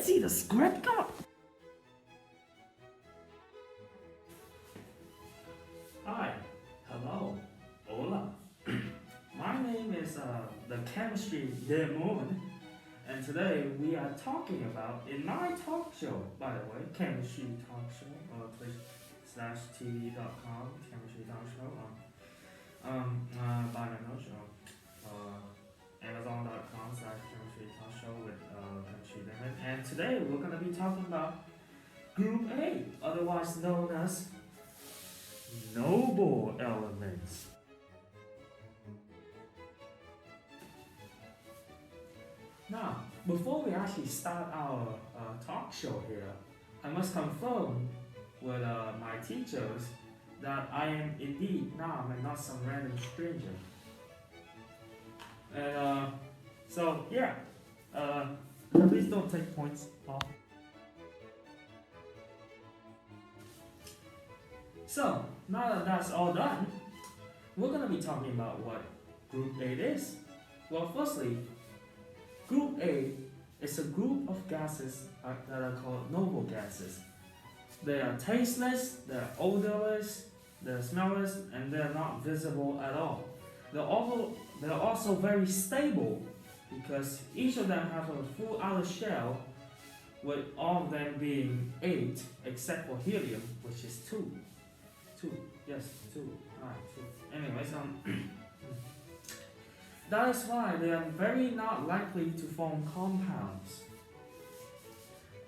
Let's see the script. Come on. Hi, hello, hola. My name is the chemistry N.D.N, and today we are talking about in my talk show, by the way, chemistry talk show, twitch.tv.com, chemistry talk show, by my show, Amazon.com/chemistry talk show with chemistry N.D.N, and today we're gonna be talking about Group A, otherwise known as noble elements. Now, before we actually start our talk show here, I must confirm with my teachers that I am indeed Nam and not some random stranger. And so yeah, please don't take points off. So, now that that's all done, we're going to be talking about what Group A is. Well, firstly, Group A is a group of gases that are called noble gases. They are tasteless, they're odorless, they're smellless, and they're not visible at all. They're also very stable because each of them have a full outer shell, with all of them being 8 except for helium, which is 2. 2. Alright, 2. Anyways, that is why they are very not likely to form compounds.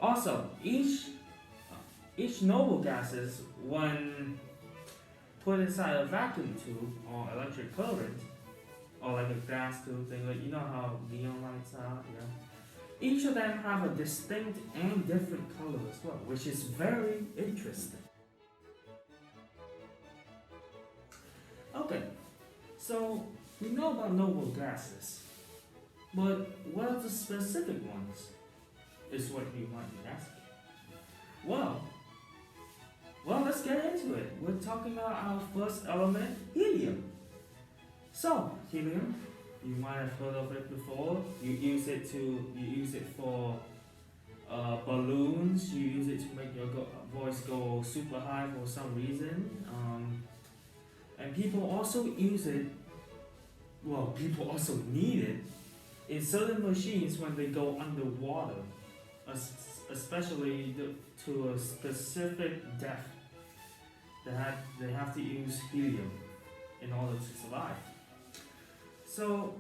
Also, each noble gases, when put inside a vacuum tube or electric current, or like a gas tube thing, like you know how neon lights are, yeah. Each of them have a distinct and different color as well, which is very interesting. Okay, so we know about noble gases, but what are the specific ones? Is what you might be asking. Well, let's get into it. We're talking about our first element, helium. So, helium, you might have heard of it before. You use it for balloons. You use it to make your voice go super high for some reason. And people also use it, people also need it in certain machines when they go underwater, especially to a specific depth. They have to use helium in order to survive. So,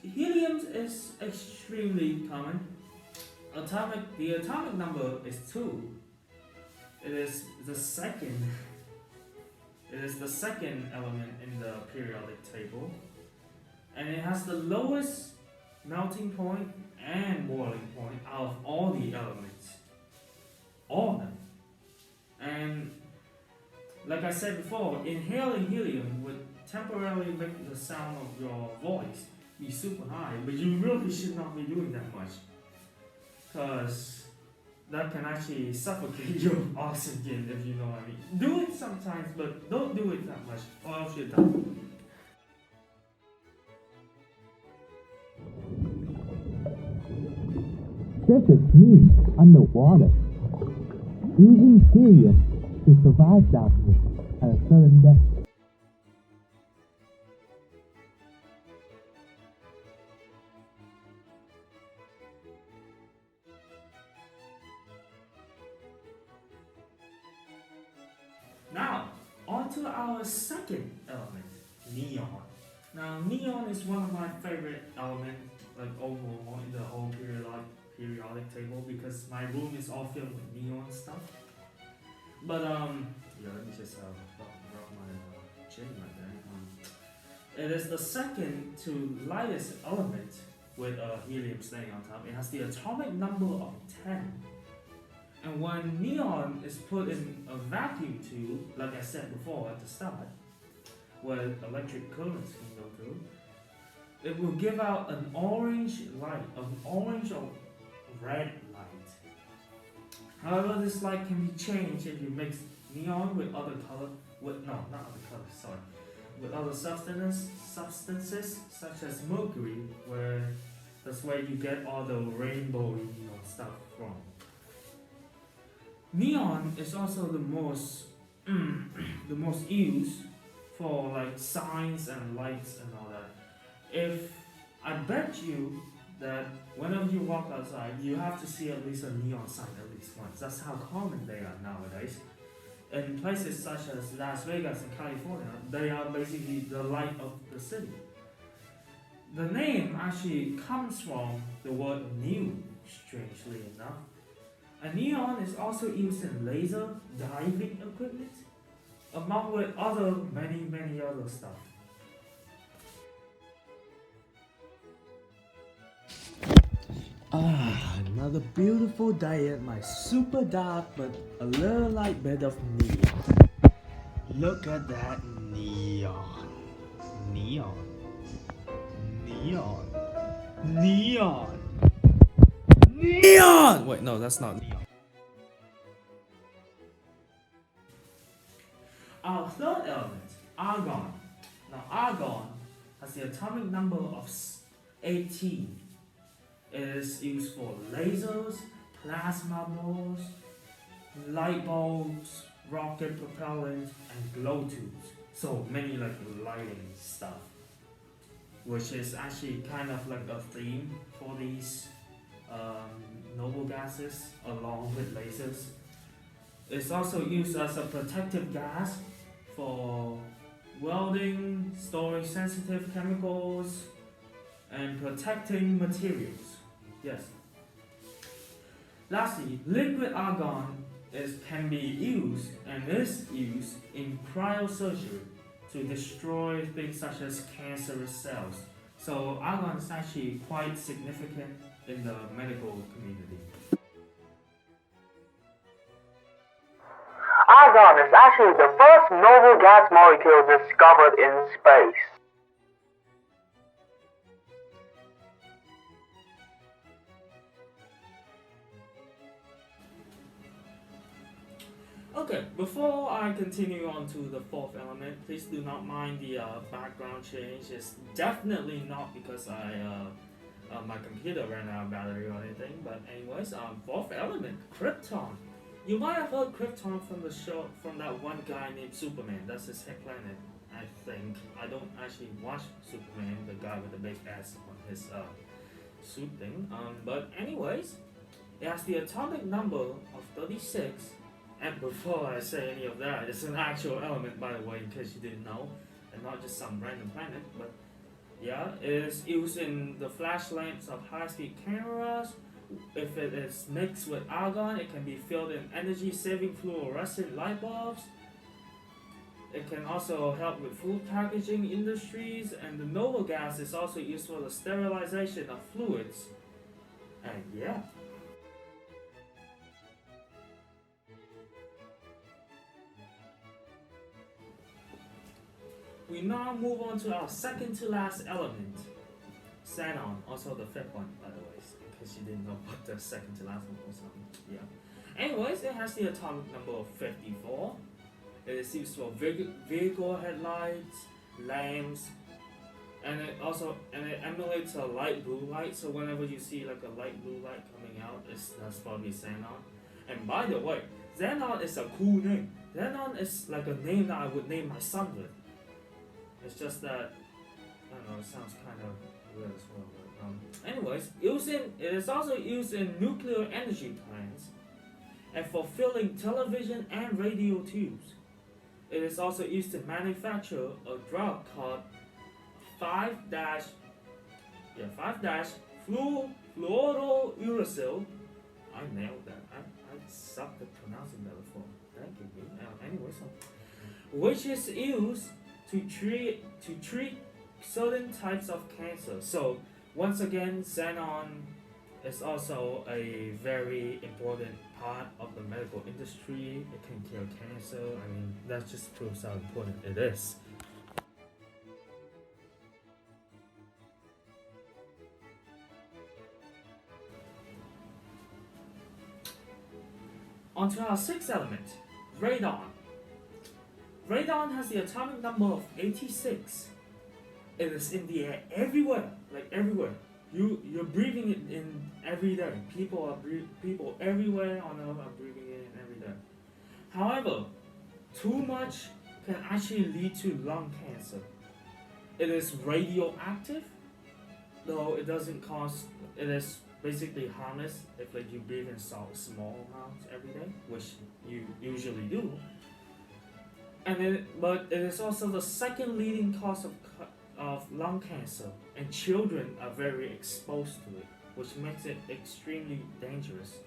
helium is extremely common. The atomic number is 2. It is the second element in the periodic table, and it has the lowest melting point and boiling point out of all the elements. All of them. And like I said before, inhaling helium would temporarily make the sound of your voice be super high, but you really should not be doing that much, because that can actually suffocate your oxygen, if you know what I mean. Do it sometimes, but don't do it that much, or else you're done. This is me underwater, using helium to survive down here at a certain depth. Now, on to our second element, neon. Now, neon is one of my favorite elements, like overall in the whole periodic table, because my room is all filled with neon stuff. But let me just rub my chin right there. It is the second to lightest element with helium staying on top. It has the atomic number of 10. And when neon is put in a vacuum tube, like I said before at the start, where electric currents can go through, it will give out an orange light, an orange or red light. However, this light can be changed if you mix neon with other with other substances such as mercury, where the That's where you get all the rainbow stuff from. Neon is also the most the most used for like signs and lights and all that. If I bet you that whenever you walk outside, you have to see at least a neon sign at least once. That's how common they are nowadays. In places such as Las Vegas and California, they are basically the light of the city. The name actually comes from the word new, strangely enough. A neon is also used in laser diving equipment, among with other many other stuff. Another beautiful day at my super dark but a little light bed of neon. Look at that neon. Neon. Neon. Neon. Neon! Wait, no, that's not neon. Our third element, argon. Now, argon has the atomic number of 18. It is used for lasers, plasma balls, light bulbs, rocket propellant, and glow tubes. So many like lighting stuff, which is actually kind of like a theme for these noble gases along with lasers. It's also used as a protective gas for welding, storing sensitive chemicals, and protecting materials. Yes. Lastly, liquid argon can be used and is used in cryosurgery to destroy things such as cancerous cells. So argon is actually quite significant in the medical community. Argon is actually the first noble gas molecule discovered in space. Okay, before I continue on to the fourth element, please do not mind the background change. It's definitely not because my computer ran out of battery or anything. But anyways, fourth element, Krypton. You might have heard Krypton from the show from that one guy named Superman. That's his hit planet, I think. I don't actually watch Superman, the guy with the big S on his suit thing. But anyways, it has the atomic number of 36. And before I say any of that, it's an actual element, by the way, in case you didn't know, and not just some random planet. But yeah, it is used in the flash lamps of high-speed cameras. If it is mixed with argon, it can be filled in energy-saving fluorescent light bulbs. It can also help with food packaging industries, and the noble gas is also used for the sterilization of fluids. And yeah. We now move on to our second to last element, xenon, also the fifth one, by the way, in case you didn't know what the second to last one was. Yeah. Anyways, it has the atomic number of 54. It is used for vehicle headlights, lamps, and it emulates a light blue light. So whenever you see like a light blue light coming out, that's probably xenon. And by the way, xenon is a cool name. Xenon is like a name that I would name my son with. It's just that, I don't know, it sounds kind of weird as well. But, anyways, it is also used in nuclear energy plants and for filling television and radio tubes. It is also used to manufacture a drug called 5-fluorouracil. I nailed that. I sucked at pronouncing that before. Thank you. Anyways, which is used to treat certain types of cancer. So once again, xenon is also a very important part of the medical industry. It can cure cancer. I mean, that just proves how important it is. On to our sixth element, radon. Radon has the atomic number of 86. It is in the air everywhere, like everywhere. you're breathing it in every day. People everywhere on earth are breathing it in every day. However, too much can actually lead to lung cancer. It is radioactive, though it doesn't cause. It is basically harmless if like you breathe in small amounts every day, which you usually do. But it is also the second leading cause of lung cancer, and children are very exposed to it, which makes it extremely dangerous.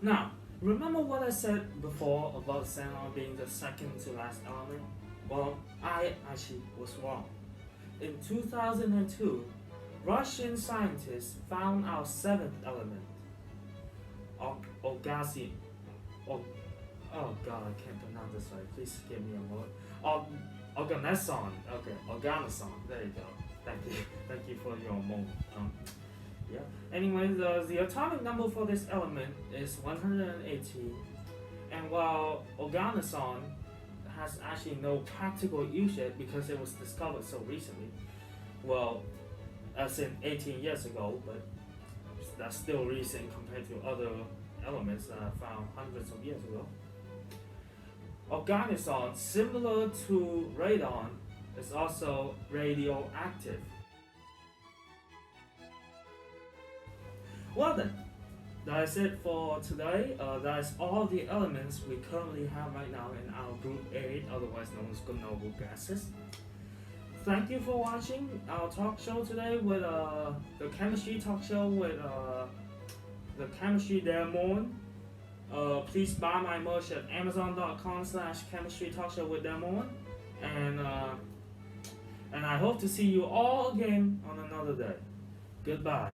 Now, remember what I said before about xenon being the second to last element? Well, I actually was wrong. In 2002, Russian scientists found our seventh element, Ogasi. Oh, oh god, I can't pronounce this right. Please give me a moment. Organeson. Okay, organeson. There you go. Thank you. Thank you for your moment. Yeah. Anyway, the atomic number for this element is 118, and while organeson has actually no practical use yet because it was discovered so recently, well, as in 18 years ago, but that's still recent compared to other elements that are found hundreds of years ago. Organeson, similar to radon, is also radioactive. Well then, that's it for today. That's all the elements we currently have right now in our group 8, otherwise known as noble gases. Thank you for watching our talk show today with the chemistry talk show with the chemistry N.D.N. Please buy my merch at amazon.com/chemistry talk show with N.D.N. And I hope to see you all again on another day. Goodbye.